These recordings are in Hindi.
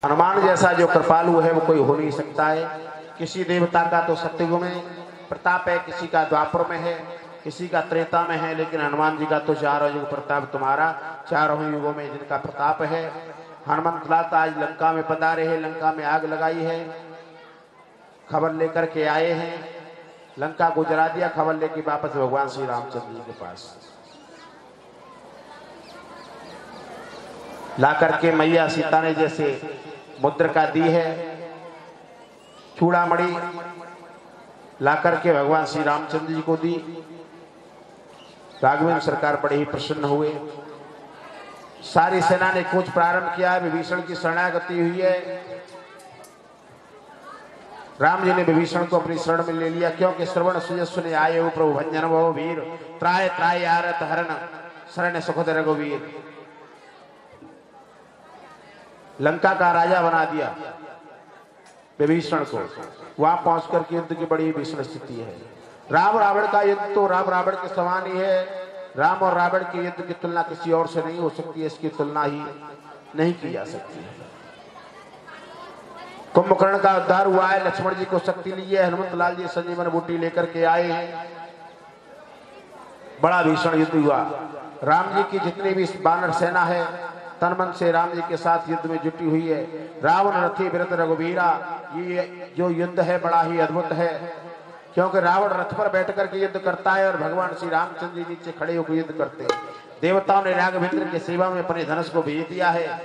हनुमान जैसा जो कृपालु है वो कोई हो नहीं सकता है। किसी देवता का तो सतयुग में प्रताप है, किसी का द्वापर में है, किसी का त्रेता में है, लेकिन हनुमान जी का तो चारों युग प्रताप तुम्हारा, चारों युगों में जिनका प्रताप है। हनुमंत लाल आज लंका में पधारे हैं, लंका में आग लगाई है, खबर लेकर के आए हैं, लंका को जला दिया, खबर लेके वापस भगवान श्री रामचंद्र जी के पास ला करके मैया सीता ने जैसे मुद्रिका दी है, चूड़ामणि ला करके भगवान श्री रामचंद्र जी को दी। राघवेंद्र सरकार बड़े ही प्रसन्न हुए। सारी सेना ने कूच प्रारंभ किया है, विभीषण की शरणागति हुई है। राम जी ने विभीषण को अपनी शरण में ले लिया, क्योंकि श्रवण सुयस्व ने आए हो प्रभु भंजन वो वीर, त्राय त्राय आरत हरण शरण सुखद रघुवीर। लंका का राजा बना दिया विभीषण को। वहां पहुंचकर के युद्ध की बड़ी भीषण स्थिति है। राम रावण का युद्ध तो राम रावण के समान ही है। राम और रावण के युद्ध की तुलना किसी और से नहीं हो सकती है, इसकी तुलना ही नहीं की जा सकती है। कुंभकर्ण का उद्धार हुआ है, लक्ष्मण जी को शक्ति ली है, हनुमंत लाल जी संजीवन बूटी लेकर के आए हैं। बड़ा भीषण युद्ध हुआ। राम जी की जितनी भी बानर सेना है तन मन से राम जी के साथ युद्ध में जुटी हुई है। रावण रथी विरत रघुवीरा, ये जो युद्ध है बड़ा ही अद्भुत है, क्योंकि रावण रथ पर बैठ करके युद्ध करता है और भगवान श्री रामचंद्र जी नीचे खड़े होकर युद्ध करते हैं। देवताओं ने राघवेंद्र की सेवा में अपने धनुष को भेज दिया है।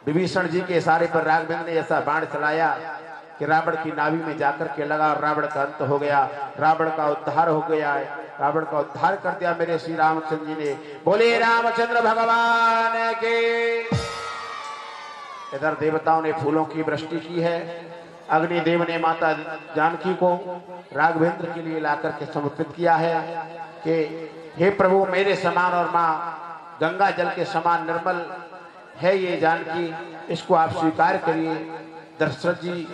विभीषण जी के इशारे पर राघवेंद्र ने ऐसा बाण चलाया कि रावण की नाभि में जाकर के लगा और रावण का अंत हो गया, रावण का उद्धार हो गया है। रावण का उद्धार कर दिया मेरे श्री रामचंद्र जी ने। बोले रामचंद्र भगवान के। इधर देवताओं ने फूलों की वृष्टि की है। अग्निदेव ने माता जानकी को राघवेंद्र के लिए लाकर के समर्पित किया है कि हे प्रभु, मेरे समान और माँ गंगा जल के समान निर्मल है ये जानकी, इसको आप स्वीकार करिए। दशरथ जी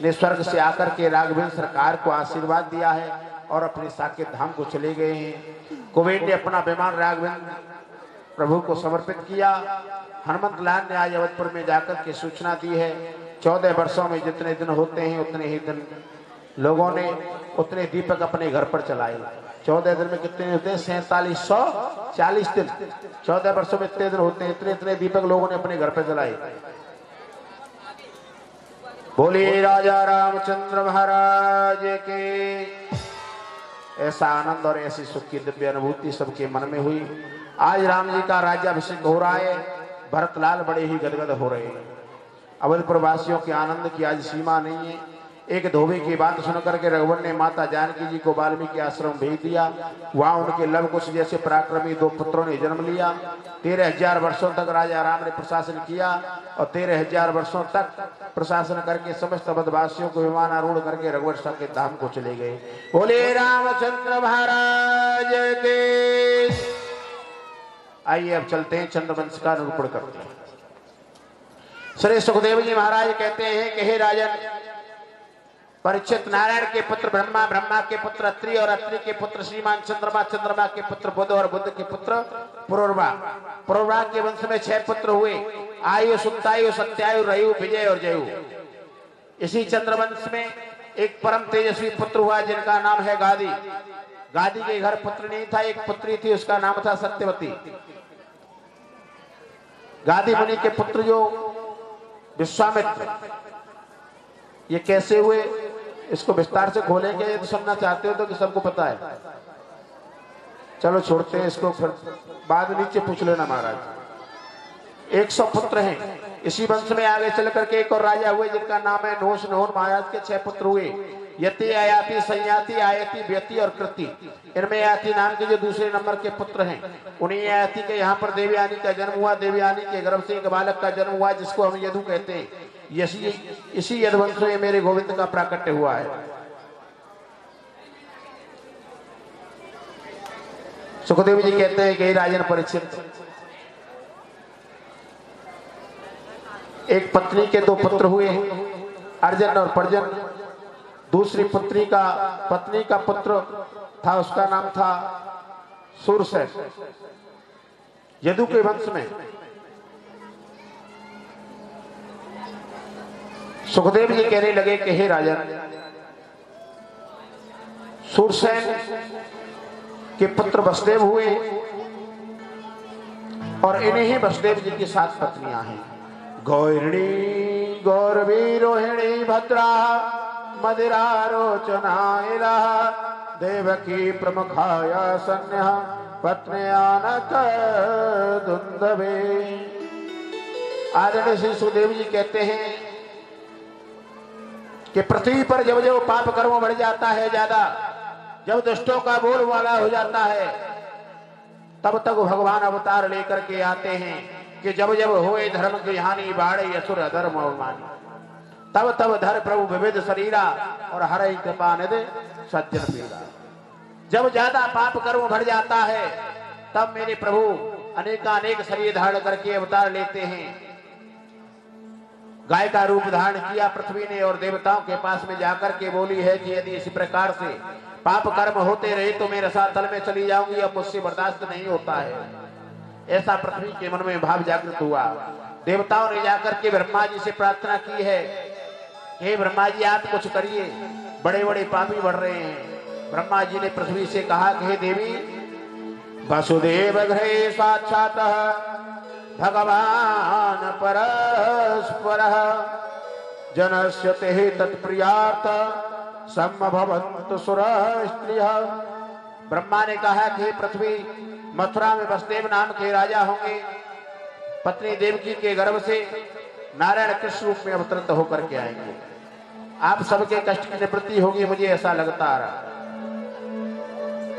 ने स्वर्ग से आकर के राघवेंद्र सरकार को आशीर्वाद दिया है और अपने साकेत धाम को चले गए हैं। कुबेर ने अपना विमान राघवेंद्र प्रभु को समर्पित किया। हनुमंत लाल ने आज अवधपुर में जाकर के सूचना दी है, 14 वर्षों में जितने दिन होते हैं उतने ही दिन लोगों ने उतने दीपक अपने घर पर चलाए। 14 दिन में कितने होते हैं? 4740 दिन। 14 वर्षों में इतने दिन होते हैं, इतने इतने दीपक लोगों ने अपने घर पर जलाए। बोलिए राजा रामचंद्र महाराज के। ऐसा आनंद और ऐसी सुख की दिव्य अनुभूति सबके मन में हुई। आज राम जी का राज्याभिषेक हो रहा है। भरतलाल बड़े ही गदगद हो रहे हैं। अवधपुर वासियों के आनंद की आज सीमा नहीं है। एक धोबी की बात सुनकर के रघुवर ने माता जानकी जी को वाल्मीकि आश्रम भेज दिया। वहां उनके लवकुश जैसे पराक्रमी 2 पुत्रों ने जन्म लिया। 13,000 वर्षों तक राजा राम ने प्रशासन किया और 13,000 वर्षों तक प्रशासन करके समस्त अवधवासियों को विमानारूढ़ करके रघुवर साकेत धाम को चले गए। बोले रामचंद्र महाराज के। आइए अब चलते हैं चंद्रवंश का निरूपण करते हैं। श्री सुखदेव जी महाराज कहते हैं कि हे राजन, परीक्षित नारायण के पुत्र ब्रह्मा, ब्रह्मा के पुत्र अत्रि और अत्रि के पुत्र श्रीमान चंद्रमा, चंद्रमा के पुत्र बुध और बुध के पुत्र पुरुरवा। पुरुरवा के वंश में 6 पुत्र हुए, आयु, सुक्तायु, सत्यायु, रयु, विजय और जयु। इसी चंद्रवंश में एक परम तेजस्वी पुत्र हुआ जिनका नाम है गादी। गादी के घर पुत्र नहीं था, एक पुत्री थी, उसका नाम था सत्यवती। गादी मुनि के पुत्र जो विश्वामित्र, ये कैसे हुए इसको विस्तार से खोलेंगे। यदि सुनना चाहते हो तो कि सबको पता है, चलो छोड़ते हैं इसको, फिर बाद नीचे पूछ लेना महाराज। 100 पुत्र हैं। इसी वंश में आगे चल करके एक और राजा हुए जिनका नाम है नहुष। नहुष महाराज के 6 पुत्र हुए, यति, आयाति, संयाति, आयति, व्यति और कृति। इनमें आयति नाम के जो दूसरे नंबर के पुत्र हैं, उन्हीं आयति के यहाँ पर देवयानी का जन्म हुआ। देवयानी के गर्भ से एक बालक का जन्म हुआ जिसको हम यदु कहते हैं। इसी यदुवंश में मेरे गोविंद का प्राकट्य हुआ है। सुखदेव जी कहते हैं कि राजन परीक्षित, एक पत्नी के 2 पुत्र हुए, अर्जन और पर्जन। दूसरी पत्नी का पुत्र था, उसका नाम था सूरसेन। यदु के वंश में सुखदेव जी कहने लगे कि हे राजन, सूरसेन के पुत्र वसुदेव हुए और इन्हीं ही वसुदेव जी की 7 पत्नियां हैं। गौरिणी गौरवी रोहिणी भद्रा मदिरा रोचना देवकी प्रमुखाया सन्या पत्न्यानक दुंदवे। आदरणीय श्री सुखदेव जी कहते हैं कि पृथ्वी पर जब जब पाप कर्म बढ़ जाता है ज्यादा, जब दुष्टों का बोलबाला हो जाता है, तब तक भगवान अवतार लेकर के आते हैं कि जब जब होए धर्म की हानि बाढ़े असुर अधर्म अवमानी, तब तब धर प्रभु विविध शरीरा और हरई कृपा निधि सज्जन पीड़ा। जब ज्यादा पाप कर्म बढ़ जाता है तब मेरे प्रभु अनेकानेक शरीर धारण करके अवतार लेते हैं। गाय का रूप धारण किया पृथ्वी ने और देवताओं के पास में जाकर के बोली है कि यदि इसी प्रकार से पाप कर्म होते रहे तो मैं रसातल में चली जाऊंगी, अब मुझसे बर्दाश्त नहीं होता है। ऐसा पृथ्वी के मन में भाव जागृत हुआ। देवताओं ने जाकर के ब्रह्मा जी से प्रार्थना की है, हे ब्रह्मा जी आप कुछ करिए, बड़े बड़े पापी बढ़ रहे हैं। ब्रह्मा जी ने पृथ्वी से कहा कि हे देवी, वसुदेव गृहे साक्षात भगवान परस्पर जनस्य ते तत्प्रियार्थ सम्भवन्तु सुर स्त्रियः। ब्रह्मा ने कहा कि पृथ्वी, मथुरा में वसुदेव नाम के राजा होंगे, पत्नी देवकी के गर्भ से नारायण कृष्ण रूप में अवतरित होकर के आएंगे, आप सबके कष्ट की निवृत्ति होगी, मुझे ऐसा लगता आ रहा।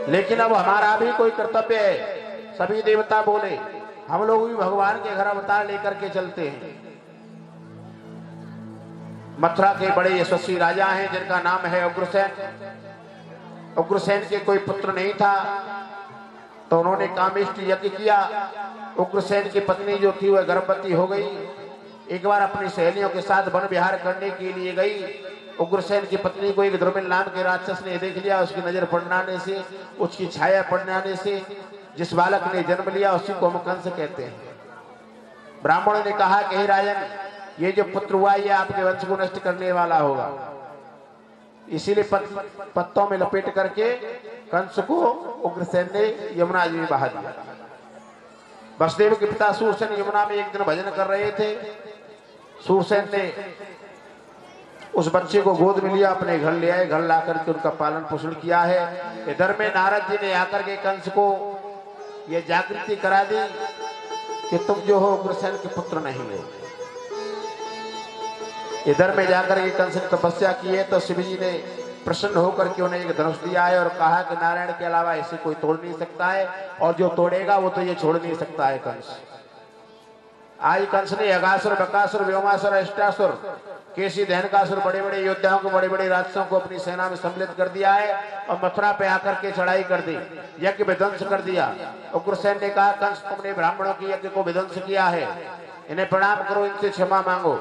लेकिन अब हमारा भी कोई कर्तव्य है। सभी देवता बोले हम लोग भी भगवान के घर अवतार लेकर के चलते हैं। मथुरा के बड़े यशस्वी राजा हैं जिनका नाम है उग्रसेन। उग्रसेन के कोई पुत्र नहीं था तो उन्होंने कामेष्ट यज्ञ किया। उग्रसेन की पत्नी जो थी वह गर्भवती हो गई। एक बार अपनी सहेलियों के साथ वन विहार करने के लिए गई। उग्रसेन की पत्नी को एक दुर्मिल नाम के राक्षस ने देख लिया। उसकी नजर पड़ने से, उसकी छाया पड़ने से जिस बालक ने जन्म लिया उसी को हम कंस कहते हैं। ब्राह्मणों ने कहा कि हे राजन, ये जो पुत्र हुआ ये आपके वंश को नष्ट करने वाला होगा, इसीलिए पत्तों में लपेट करके कंस को उग्रसेन ने यमुना जी में बहा दिया। वसुदेव के पिता सूरसेन यमुना में एक दिन भजन कर रहे थे। सूरसेन ने उस बच्चे को गोद में लिया, अपने घर ले आए, घर ला करके उनका पालन पोषण किया है। इधर में नारद जी ने आकर के कंस को यह जागृति करा दी कि तुम जो हो उग्रसेन के पुत्र नहीं हो। इधर में जाकर के कंस ने तपस्या की है तो शिव जी ने प्रसन्न होकर के उन्हें एक धनुष दिया है और कहा कि नारायण के अलावा इसे कोई तोड़ नहीं सकता है, और जो तोड़ेगा वो तो ये छोड़ नहीं सकता है कंस। आज कंस ने अगासुर, बकासुर, व्योमासुर, अष्टासुर, केसी, दहनकासुर, बड़े बड़े योद्धाओं को, बड़े बड़े राक्षसों को अपनी सेना में सम्मिलित कर दिया है और मथुरा पे आकर के चढ़ाई कर दी, यज्ञ विध्वंस कर दिया। उग्रसेन ने कहा कंस तुमने ब्राह्मणों की यज्ञ को विध्वंस किया है, इन्हें प्रणाम करो, इनसे क्षमा मांगो।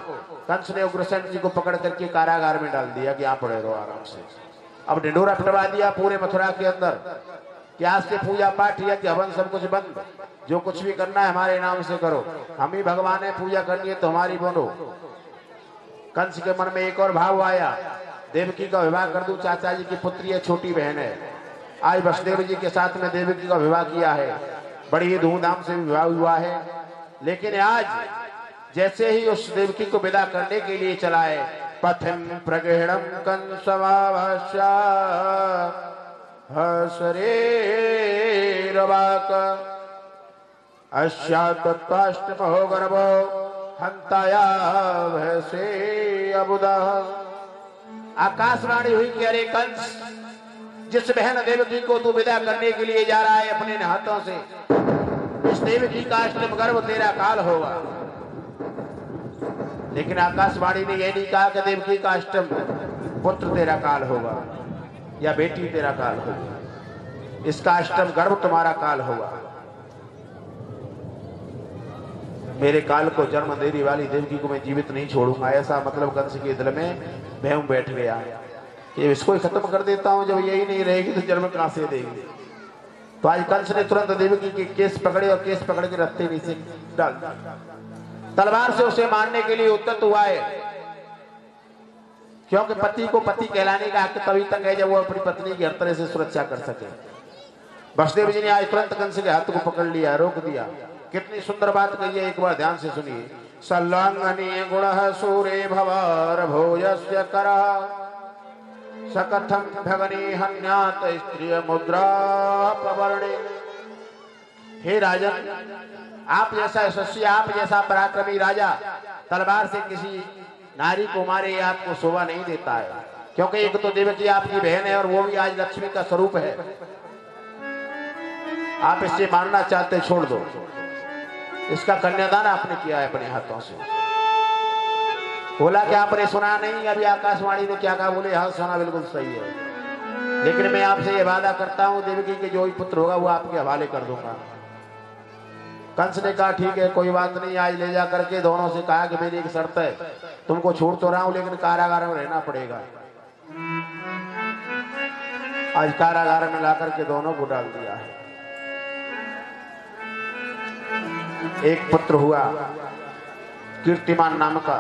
कंस ने उग्रसेन जी को पकड़ करके कारागार में डाल दिया कि यहाँ पड़े रहो आराम से। अब ढिंढोरा पिटवा दिया पूरे मथुरा के अंदर कि आज से पूजा पाठ यज्ञ हवन सब कुछ बंद, जो कुछ भी करना है हमारे नाम से करो, हम ही भगवान है, पूजा करनी है तो हमारी बोलो। कंस के मन में एक और भाव आया, देवकी का विवाह कर दूं, चाचा जी की पुत्री है, छोटी बहन है। आज वसुदेव जी के साथ में देवकी का विवाह किया है, बड़ी ही धूमधाम से विवाह हुआ है। लेकिन आज जैसे ही उस देवकी को विदा करने के लिए चला है, पथम प्रगृहणम कंसमाभाष्या हसरेरवाक अश्यात्ताष्टमहो गर्भो हंताया भैसे अबुदा। आकाशवाणी हुई कि अरे कंस, जिस बहन देवकी को तू विदा करने के लिए जा रहा है अपने हाथों से, इस देवकी का अष्टम गर्भ तेरा काल होगा। लेकिन आकाशवाणी ने यह नहीं कहा कि देवकी का अष्टम पुत्र तेरा काल होगा या बेटी तेरा काल होगा, इसका अष्टम गर्भ तुम्हारा काल होगा। मेरे काल को जन्म देने वाली देवकी को मैं जीवित नहीं छोड़ूंगा, ऐसा मतलब कंस के दिल में भयम बैठ गया। ये इसको ही खत्म कर देता हूं, जब यही नहीं रहेगी तो जन्म कहां से देगी। तो आज कंस ने तुरंत देवकी के केस पकड़े और केस पकड़ के रत्ते नीचे डाल दिया। तलवार से उसे मारने के लिए उद्यत हुआ है। क्योंकि पति को पति कहलाने का हक तभी तक है जब वो अपनी पत्नी की हर तरह से सुरक्षा कर सके। वसुदेव जी ने आज तुरंत कंस के हाथ को पकड़ लिया, रोक दिया। कितनी सुंदर बात कही है, एक बार ध्यान से सुनिए। सल्लंघनीय गुण सूरे भवर भोजस्य कर सकथम भगनी हन्यात स्त्रिय मुद्रा प्रवर्णे। हे राजन, आप जैसा यशस्वी, आप जैसा पराक्रमी राजा तलवार से किसी नारी को मारे, ये आपको शोभा नहीं देता है। क्योंकि एक तो देवकी आपकी बहन है और वो भी आज लक्ष्मी का स्वरूप है। आप इससे मारना चाहते छोड़ दो। इसका कन्यादान आपने किया है अपने हाथों से। बोला कि आपने सुना नहीं, अभी आकाशवाणी ने क्या कहा? बोले हाँ सुना, बिल्कुल सही है। लेकिन मैं आपसे ये वादा करता हूं देवकी के जो भी पुत्र होगा वो आपके हवाले कर दूंगा। कंस ने कहा ठीक है, कोई बात नहीं। आज ले जा करके दोनों से कहा कि मेरी एक शर्त है, तुमको छोड़ तो रहा हूं लेकिन कारागार में रहना पड़ेगा। आज कारागार में ला करके दोनों को डाल दिया है। एक पुत्र हुआ कीर्तिमान नाम का।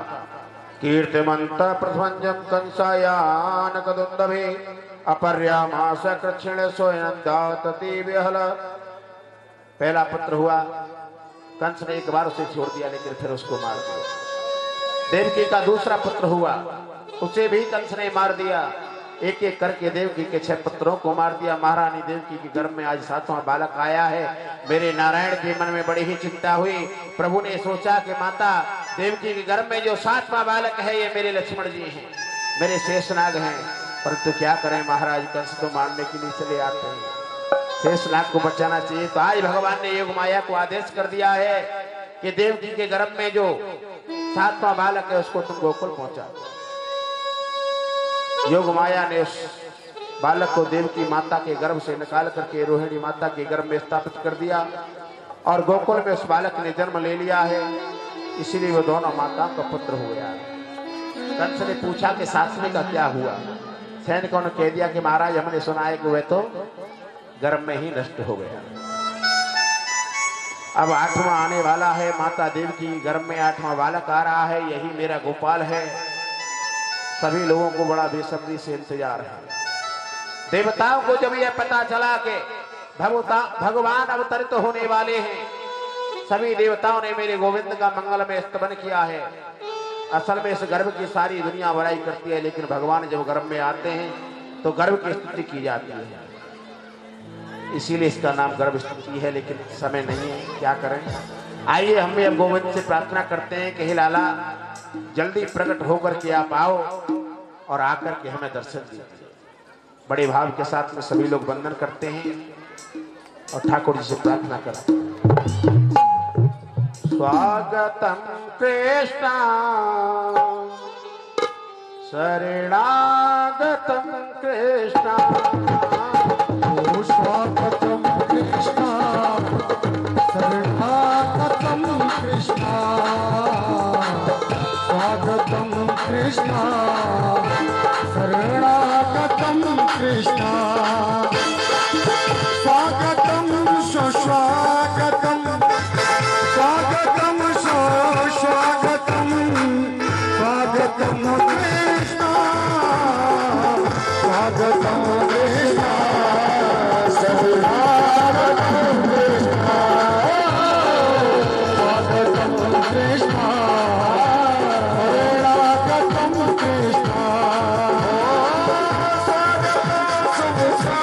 कीर्तिमंत प्रथमंजम कंसायान कदुंदभे अपर्यामास कृच्छिण सोयनंदातति विहल। पहला पुत्र हुआ, कंस ने एक बार उसे छोड़ दिया लेकिन फिर उसको मार दिया। देवकी का दूसरा पुत्र हुआ, उसे भी कंस ने मार दिया। एक एक करके देवकी के 6 पुत्रों को मार दिया। महारानी देवकी के गर्भ में आज 7वां बालक आया है। मेरे नारायण के मन में बड़ी ही चिंता हुई। प्रभु ने सोचा कि माता देवकी के गर्भ में जो 7वां बालक है ये मेरे लक्ष्मण जी हैं, मेरे शेषनाग हैं। परंतु क्या करें महाराज, कंस तो मारने के लिए चले आते हैं, शेषनाग को बचाना चाहिए। तो आज भगवान ने योग माया को आदेश कर दिया है कि देवकी के गर्भ में जो 7वां बालक है उसको तुम गोकुल पहुंचा। योग माया ने उस बालक को देवकी माता के गर्भ से निकाल करके रोहिणी माता के गर्भ में स्थापित कर दिया और गोकुल में उस बालक ने जन्म ले लिया है। इसीलिए वो दोनों माताओं का पुत्र हो गया। कंस ने पूछा कि सासवे का क्या हुआ? सैनिकों ने कह दिया कि महाराज हमने सुना है कि वह तो गर्भ में ही नष्ट हो गया। अब 8वां आने वाला है। माता देवकी गर्भ में 8वां बालक आ रहा है। यही मेरा गोपाल है। सभी लोगों को बड़ा बेसब्री से इंतजार है। देवताओं को जब यह पता चला कि भगवान अवतरित होने वाले हैं, सभी देवताओं ने मेरे गोविंद का मंगल में स्तवन किया है। असल में इस गर्भ की सारी दुनिया बड़ाई करती है, लेकिन भगवान जब गर्भ में आते हैं तो गर्भ की स्तुति की जाती है। इसीलिए इसका नाम गर्भ स्तुति है। लेकिन समय नहीं है, क्या करें। आइए हम भी अब गोविंद से प्रार्थना करते हैं कि हे लाला जल्दी प्रकट होकर के आप आओ और आकर के हमें दर्शन दीजिए। बड़े भाव के साथ में सभी लोग वंदन करते हैं और ठाकुर जी से प्रार्थना करते हैं। स्वागतम कृष्ण शरणागतम कृष्ण, स्वागतम कृष्ण शरणागतम कृष्ण, स्वागतम कृष्ण शरणागतम कृष्ण, स्वागतम सुस्वागतम, स्वागतम सुस्वागतम, स्वागतम कृष्ण, स्वागतम कृष्ण शरणागतम कृष्ण, स्वागतम कृष्ण शरणागतम कृष्ण, स्वागतम कृष्ण,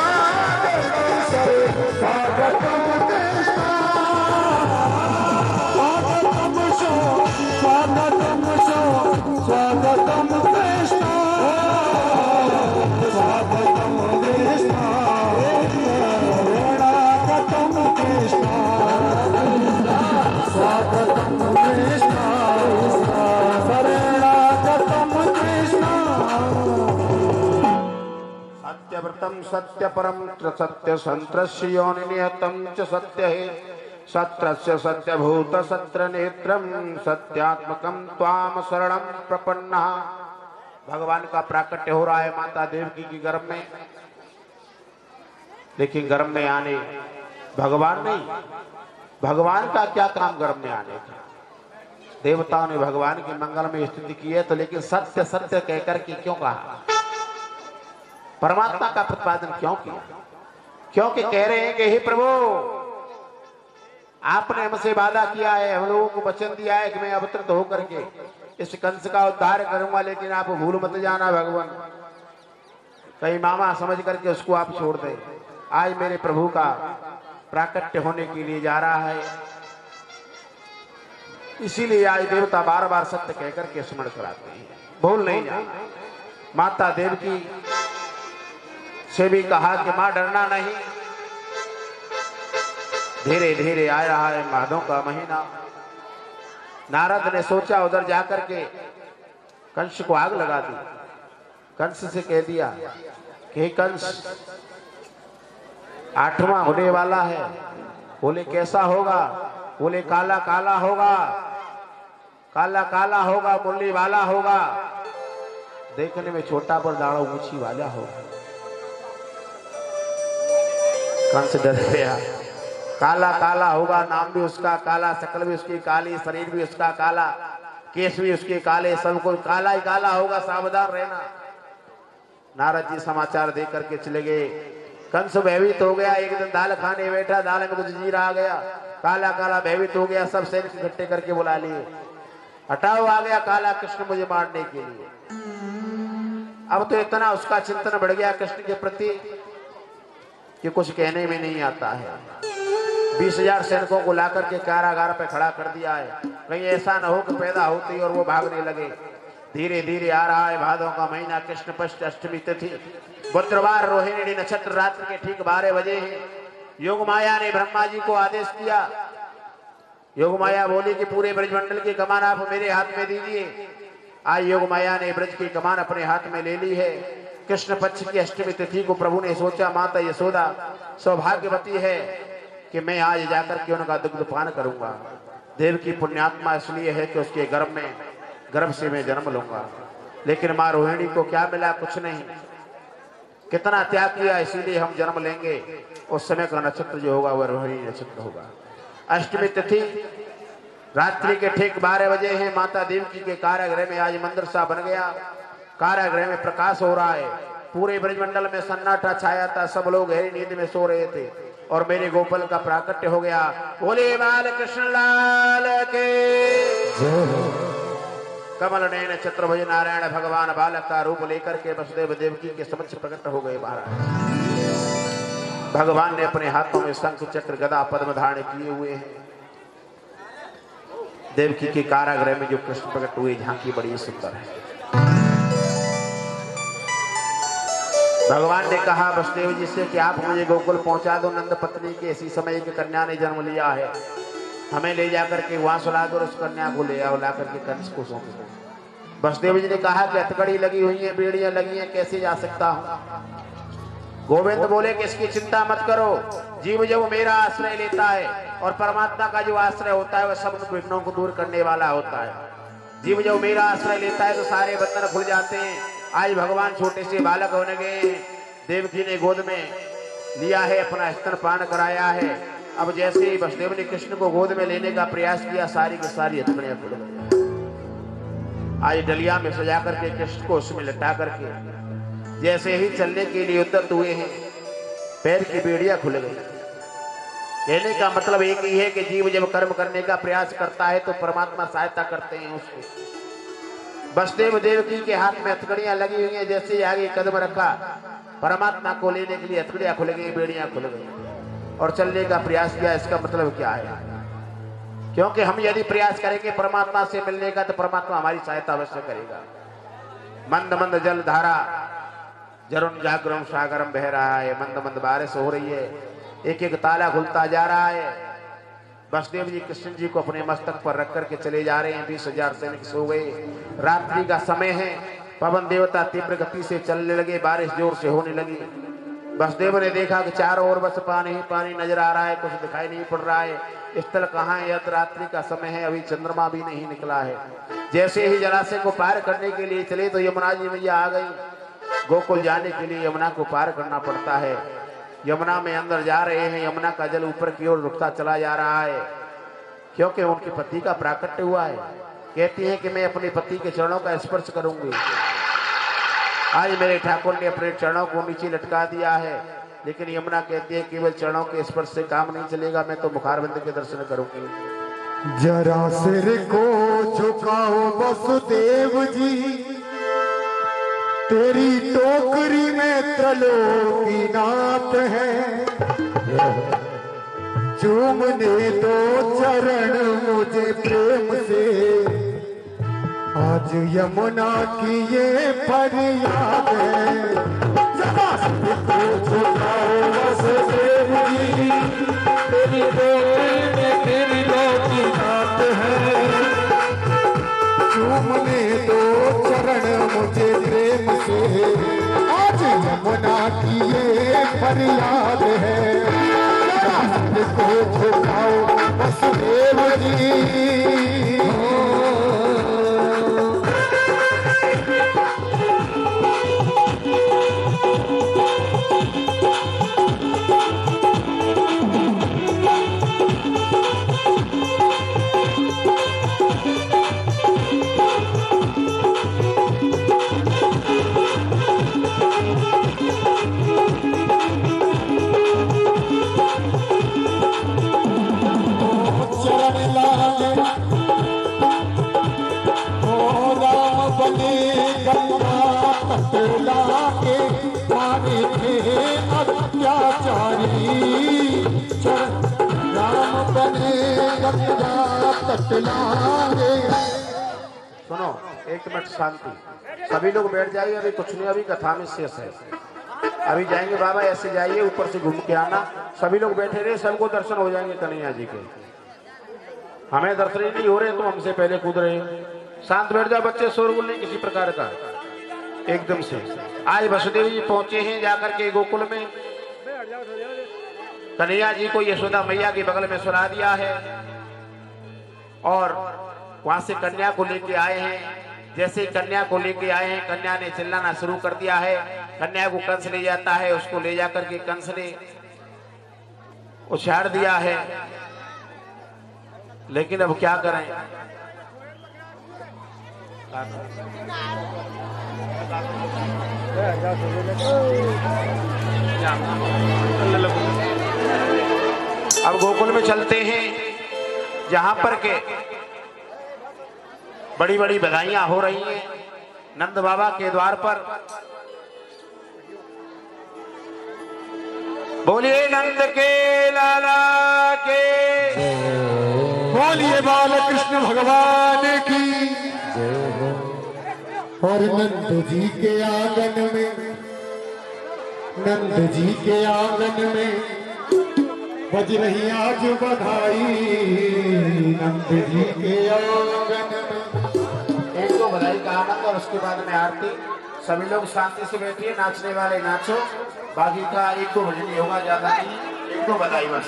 स्वागतम स्वागतम स्वागतम कृष्ण, स्वागतम कृष्ण शरणागतम कृष्ण, स्वागतम कृष्ण शरणागतम कृष्ण। सत्यव्रतम सत्यपरम सत्य संत्रस्य योनिनियतम च सत्य है सत्रस्य सत्यभूत सत्र नेत्रम सत्यात्मकम त्वाम शरणम प्रपन्नः। भगवान का प्राकट्य हो रहा है माता देवकी की गर्भ में। लेकिन गर्भ में आने भगवान नहीं, भगवान का क्या काम गर्भ में आने का। देवताओं ने भगवान की मंगल में स्तुति की है, तो लेकिन सत्य सत्य कहकर के क्यों कहा? परमात्मा का प्रतिपादन क्यों किया? क्योंकि कह रहे हैं कि हे प्रभु, आपने हमसे वादा किया है, हम लोगों को वचन दिया है कि मैं अवतरित होकर के इस कंस का उद्धार करूंगा, लेकिन आप भूल मत जाना भगवान, कहीं मामा समझ करके उसको आप छोड़ दें। आज मेरे प्रभु का प्राकट्य होने के लिए जा रहा है, इसीलिए आज देवता बार बार सत्य कहकर के स्मरण कराते हैं, भूल नहीं जाना। माता देवकी से भी कहा कि मां डरना नहीं, धीरे धीरे आ रहा है माधों का महीना। नारद ने सोचा उधर जाकर के कंस को आग लगा दी। कंस से कह दिया कि कंस, 8वां होने वाला है। बोले कैसा होगा? बोले काला काला होगा, काला काला होगा, मुरली वाला होगा, देखने में छोटा पर दाढ़ों ऊंची वाला होगा। कंस डर गया। काला काला होगा, नाम भी उसका काला, शकल भी उसकी काली, शरीर भी उसका काला, केस भी उसके काले, सब कुछ काला ही काला होगा, सावधान रहना। नारद जी समाचार दे करके चले गए। कंस भयभीत हो गया। एक दिन दाल खाने बैठा, दाल में कुछ जीरा आ गया, काला काला भयभीत हो गया। सब सैनिक इकट्ठे करके बुला लिए। हटाओ, आ गया काला कृष्ण मुझे मारने के लिए। अब तो इतना उसका चिंतन बढ़ गया कृष्ण के प्रति कि कुछ कहने में नहीं आता है। 20,000 सैनिकों को लाकर के कारागार पे खड़ा कर दिया है, कहीं ऐसा न हो कि पैदा होते ही और वो भागने लगे। धीरे धीरे आ रहा है भादों का महीना, कृष्ण पक्ष अष्टमी तिथि, बुधवार, रोहिणी नक्षत्र, रात्रि के ठीक 12 बजे हैं। योग माया ने ब्रह्मा जी को आदेश किया। योग माया बोली कि पूरे ब्रजमंडल की कमान आप मेरे हाथ में दीजिए। आज योग माया ने ब्रज की कमान अपने हाथ में ले ली है। कृष्ण पक्ष की अष्टमी तिथि को प्रभु ने सोचा माता यशोदा सौभाग्यवती है कि मैं आज जाकर के उनका दुग्ध पान करूंगा। देव की पुण्यात्मा इसलिए है कि उसके गर्भ से मैं जन्म लूंगा। लेकिन माँ रोहिणी को क्या मिला? कुछ नहीं। कितना त्याग किया, इसीलिए हम जन्म लेंगे। उस समय का नक्षत्र जो होगा वह रोहिणी नक्षत्र होगा। अष्टमी तिथि रात्रि के ठीक 12 बजे हैं। माता देवकी के कारागृह में आज मंदिर सा बन गया। कारागृह में प्रकाश हो रहा है। पूरे ब्रजमंडल में सन्नाटा छाया था। सब लोग गहरी नींद में सो रहे थे और मेरे गोपाल का प्राकट्य हो गया। बोले बाल कृष्ण लाल के कमल नयन चतुर्भुज नारायण भगवान बालक का रूप लेकर के वसुदेव देवकी के समक्ष प्रकट हो गए। महाराज भगवान ने अपने हाथों में शंख चक्र गदा पद्म धारण किए हुए हैं। देवकी के कारागृह में जो कृष्ण प्रकट हुए, झांकी बड़ी सुंदर है। भगवान ने कहा वसुदेव जी से कि आप मुझे गोकुल पहुंचा दो। नंद पत्नी के इसी समय की कन्या ने जन्म लिया है, हमें ले जाकर के वहां सुला दो, उस कन्या को ले आओ, ला करके कंस को सौंप दो। वसुदेव जी ने कहा कि हथकड़ी लगी हुई है, बेड़ियां लगी हैं, कैसे जा सकता हूं? गोविंद बोले कि इसकी चिंता मत करो। जीव जब मेरा आश्रय लेता है, और परमात्मा का जो आश्रय होता है वह सब विघ्नों को दूर करने वाला होता है। जीव जब मेरा आश्रय लेता है तो सारे बंधन खुल जाते हैं। आज भगवान छोटे से बालक होने गए हैं। देवकी ने गोद में लिया है, अपना स्तनपान कराया है। अब जैसे ही वसुदेव ने कृष्ण को गोद में लेने का प्रयास किया, सारी की सारी हथकड़ियां खुल गई। आज डलिया में सजा करके कृष्ण को उसमें लटा करके जैसे ही चलने के लिए उद्यत हुए हैं, पैर की बेड़ियां खुल गई। कहने का मतलब एक ही है कि जीव जब कर्म करने का प्रयास करता है तो परमात्मा सहायता करते हैं उसको। वसुदेव देवकी के हाथ में हथकड़ियां लगी हुई हैं। जैसे ही आगे कदम रखा, परमात्मा को लेने के लिए हथकड़ियां खुल गई, बेड़ियां खुल गई और चलने का प्रयास किया। इसका मतलब क्या है? क्योंकि हम यदि प्रयास करेंगे परमात्मा से मिलने का, तो परमात्मा हमारी सहायता अवश्य करेगा। मंद मंद जल धारा जरुण जागरम सागरम बह रहा है। मंद मंद बारिश हो रही है। एक एक ताला खुलता जा रहा है। वसुदेव जी कृष्ण जी को अपने मस्तक पर रख करके चले जा रहे हैं। 20,000 सैनिक सो गए। रात्रि का समय है। पवन देवता तीव्र गति से चलने लगे। बारिश जोर से होने लगी। वसुदेव ने देखा कि चारों ओर बस पानी ही पानी नजर आ रहा है, कुछ दिखाई नहीं पड़ रहा है। स्थल कहाँ है? यह रात्रि का समय है, अभी चंद्रमा भी नहीं निकला है। जैसे ही जलाशय को पार करने के लिए चले तो यमुना जी मैया आ गई। गोकुल जाने के लिए यमुना को पार करना पड़ता है। यमुना में अंदर जा रहे हैं। यमुना का जल ऊपर की ओर रुकता चला जा रहा है, क्योंकि उनके पति का प्राकट्य हुआ है। कहती है कि मैं अपने पति के चरणों का स्पर्श करूंगी। आज मेरे ठाकुर ने अपने चरणों को नीचे लटका दिया है, लेकिन यमुना कहती है केवल चरणों के स्पर्श से काम नहीं चलेगा, मैं तो मुखारविंद के दर्शन करूंगी। जरा सिर को झुकाओ वसुदेव जी, तेरी टोकरी में त्रिलोकीनाथ है। चूमने दो चरण मुझे प्रेम से, आज यमुना की ये फरियाद है। जरा सिर को झुकाओ वसुदेव जी, तेरी टोकरी में त्रिलोकीनाथ है। चूमने दो चरण मुझे प्रेम से, आज यमुना की ये फरियाद है। को झुकाओ वसुदेव जी। सुनो, एक मिनट शांति, सभी लोग बैठ जाइए। अभी कुछ नहीं, अभी कथा में शेष है। अभी जाएंगे बाबा, ऐसे जाइए ऊपर से घूम के आना। सभी लोग बैठे रहे, सबको दर्शन हो जाएंगे कन्हैया जी के। हमें दर्शन ही नहीं हो रहे, तो हमसे पहले कूद रहे हैं। शांत बैठ जाओ बच्चे, शोरगुल नहीं किसी प्रकार का, एकदम से। आज वसुदेव जी पहुंचे हैं जाकर के गोकुल में। कन्हैया जी को यशोदा मैया के बगल में सुला दिया है और वहां से कन्या को लेके आए हैं। जैसे कन्या को लेके आए हैं, कन्या ने चिल्लाना शुरू कर दिया है। कन्या को कंस ले जाता है, उसको ले जाकर के कंस ने उछाड़ दिया है। लेकिन अब क्या करें, अब गोकुल में चलते हैं जहां पर के बड़ी बड़ी बधाइयां हो रही हैं। नंद बाबा के द्वार पर बोलिए नंद के लाला के, बोलिए बालकृष्ण भगवान की। और नंद जी के आंगन में, नंद जी के आंगन में बज रही आज बधाई। नंद जी के आंगन में एक तो बधाई का आनंद और उसके बाद में आरती। सभी लोग शांति से बैठिए, नाचने वाले नाचो, बाकी का एक दो भजन होगा, ज्यादा नहीं, एक दो बधाई बस।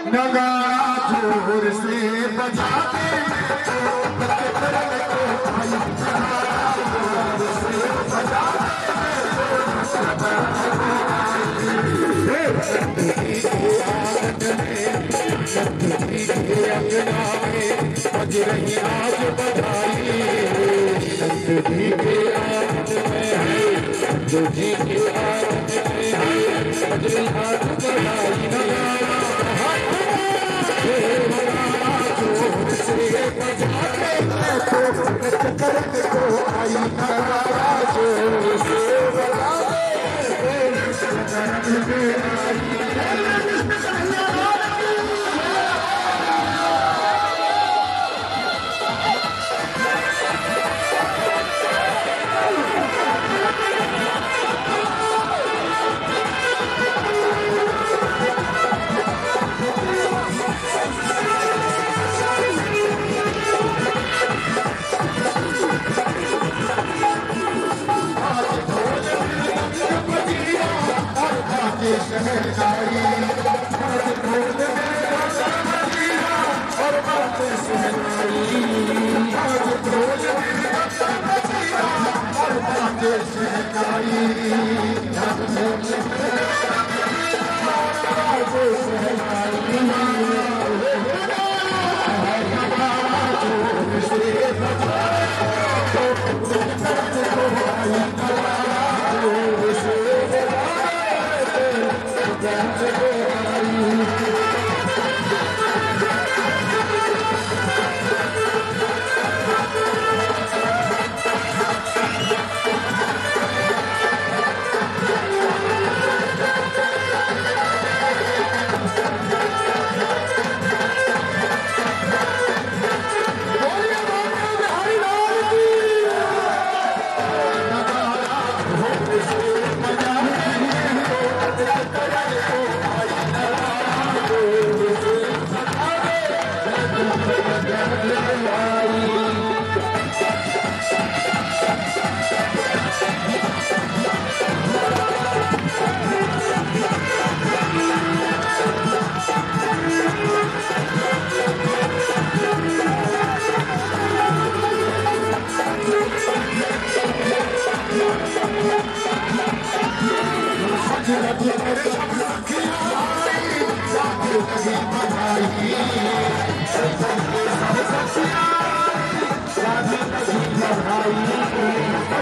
नगाड़ा जोर से बजाते अंगना में बज रही आज बधाई। नंद जी के आंगन में है, नंद जी के आंगन में है, बज रही आज बधाई। जोर से बजाते हैं तो नृत्य करने को आई। नगाड़ा जोर से बजाते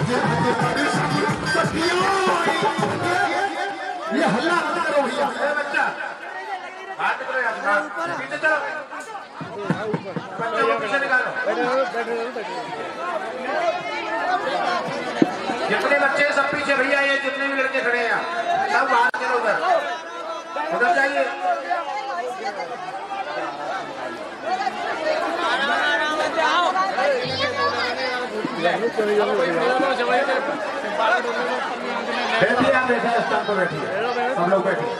ये हल्ला मत करो भैया। बच्चा बात करो यार, पीछे चलो, बच्चे को पीछे निकालो। जितने बच्चे सब पीछे भैया, ये जितने भी लड़के खड़े हैं सब बाहर चलो, उधर जाइए। बैठिए, आप बैठिए, स्थान पर बैठिए, सब लोग बैठिए।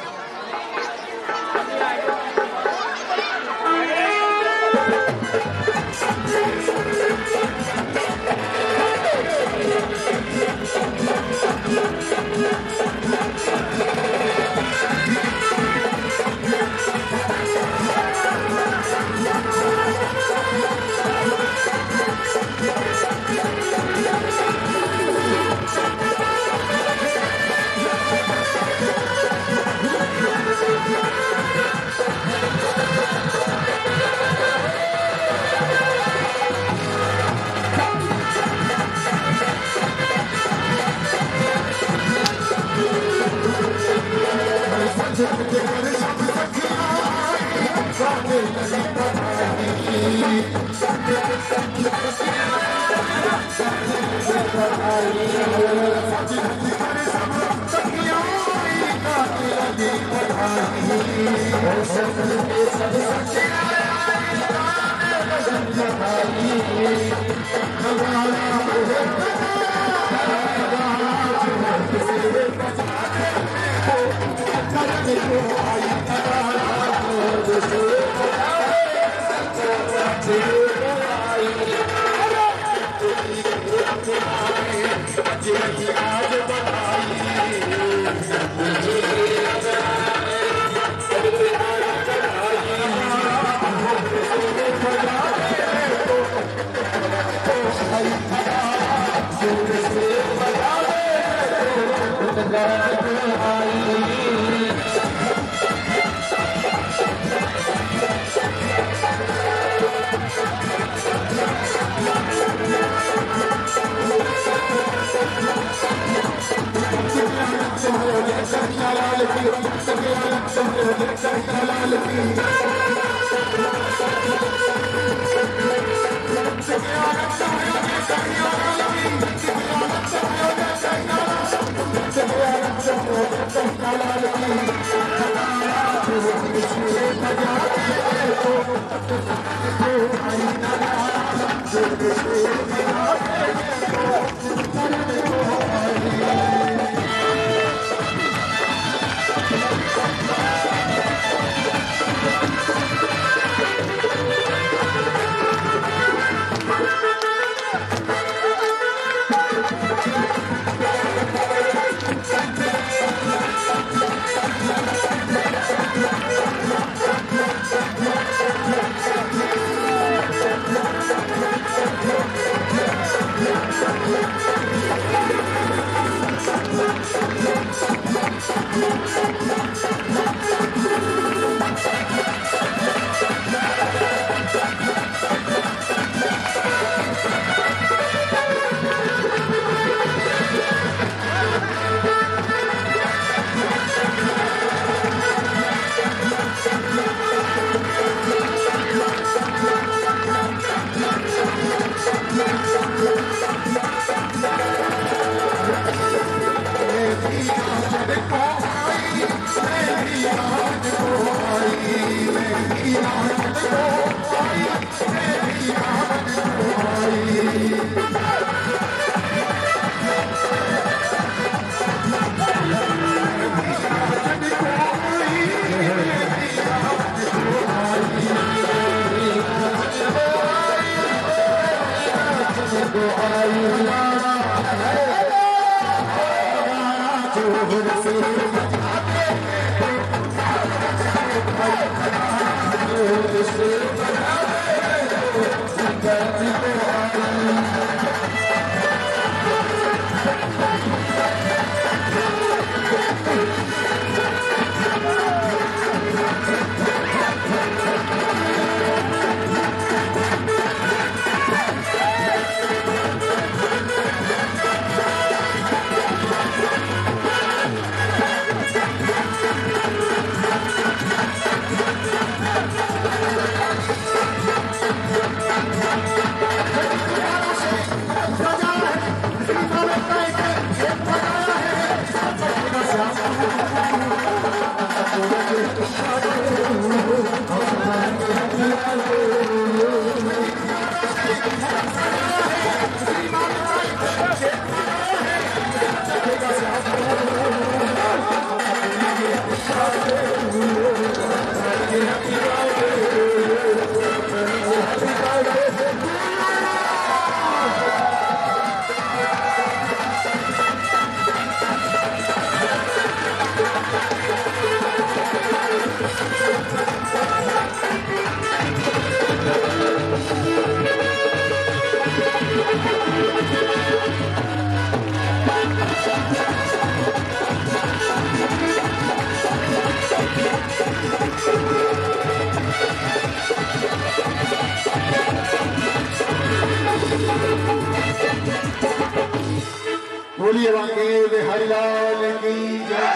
बोलिए बांके बिहारी लाल की जय।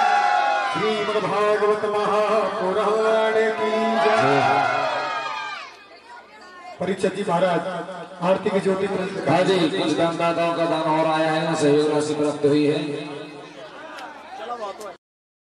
श्रीमद् भागवत महापुराण की जय। परीक्षित जी महाराज आरती की ज्योति हाँ जी, कुछ दानदाताओं का दान और आया है, सहयोग राशि प्राप्त हुई है।